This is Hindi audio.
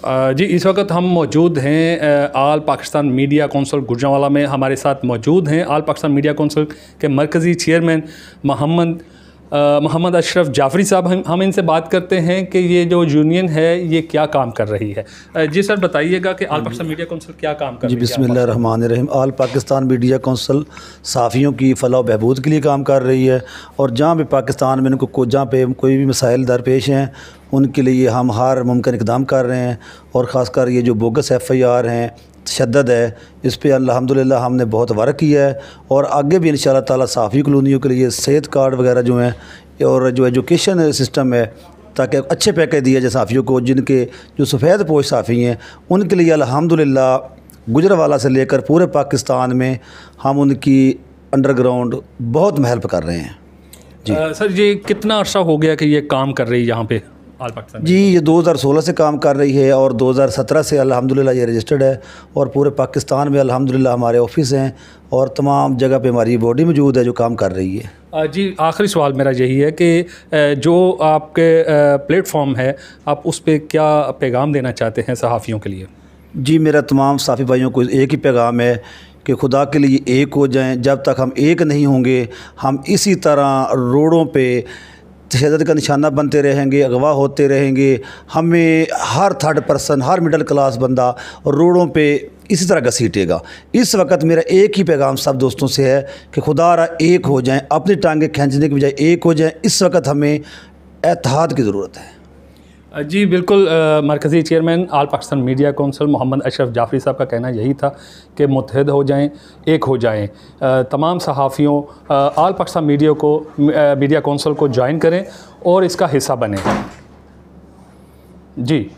जी, इस वक्त हम मौजूद हैं आल पाकिस्तान मीडिया कौंसिल गुजरांवाला में। हमारे साथ मौजूद हैं आल पाकिस्तान मीडिया कौंसिल के मरकज़ी चेयरमैन मोहम्मद अशरफ जाफरी साहब। हम इनसे बात करते हैं कि ये जो यूनियन है ये क्या काम कर रही है। जी सर, बताइएगा कि आल पाकिस्तान मीडिया कौंसिल क्या काम कर रही है। जी, बिस्मिल्लाहिर्रहमानिर्रहीम। आल पाकिस्तान मीडिया कौंसिल सहाफ़ियों की फ़लाह बहबूद के लिए काम कर रही है, और जहाँ भी पाकिस्तान में इनको जहाँ पे कोई भी मसाइल दरपेश हैं उनके लिए हम हर मुमकिन इक़दाम कर रहे हैं। और ख़ासकर ये जो बोगस FIR हैं, तशद्दुद है, इस पर अल्हम्दुलिल्लाह हमने बहुत वर्क किया है, और आगे भी इंशाअल्लाह ताला सहाफ़ी कॉलोनियों के लिए सेहत कार्ड वगैरह जो हैं और जो एजुकेशन सिस्टम है, ताकि अच्छे पैकेज दिए जाए सहाफ़ियों को, जिनके जो सफ़ेद पोश सहाफ़ी हैं उनके लिए अल्हम्दुलिल्लाह गुजरांवाला से लेकर पूरे पाकिस्तान में हम उनकी अंडरग्राउंड बहुत हेल्प कर रहे हैं। जी सर, ये कितना अर्सा हो गया कि ये काम कर रही है यहाँ पे आल पाकिस्तान? जी, ये 2016 से काम कर रही है, और 2017 से अल्हम्दुलिल्लाह ये रजिस्टर्ड है, और पूरे पाकिस्तान में अल्हम्दुलिल्लाह हमारे ऑफिस हैं, और तमाम जगह पे हमारी बॉडी मौजूद है जो काम कर रही है। जी, आखिरी सवाल मेरा यही है कि जो आपके प्लेटफॉर्म है, आप उस पर क्या पैगाम देना चाहते हैं सहाफ़ियों के लिए? जी, मेरा तमाम सहाफ़ी भाइयों को एक ही पैगाम है कि खुदा के लिए एक हो जाएं। जब तक हम एक नहीं होंगे, हम इसी तरह रोडों पे तशद्दुद का निशाना बनते रहेंगे, अगवा होते रहेंगे। हमें हर थर्ड पर्सन, हर मिडिल क्लास बंदा रोडों पे इसी तरह घसीटेगा। इस वक्त मेरा एक ही पैगाम सब दोस्तों से है कि खुदारा एक हो जाएं, अपनी टांगें खींचने की बजाय एक हो जाएं। इस वक्त हमें इत्तेहाद की ज़रूरत है। जी बिल्कुल, मरकज़ी चेयरमैन आल पाकिस्तान मीडिया कौंसिल मोहम्मद अशरफ जाफरी साहब का कहना यही था कि मुत्तहद हो जाएं, एक हो जाएं। तमाम सहाफ़ियों आल पाकिस्तान मीडिया कौंसिल को ज्वाइन करें और इसका हिस्सा बनें। जी।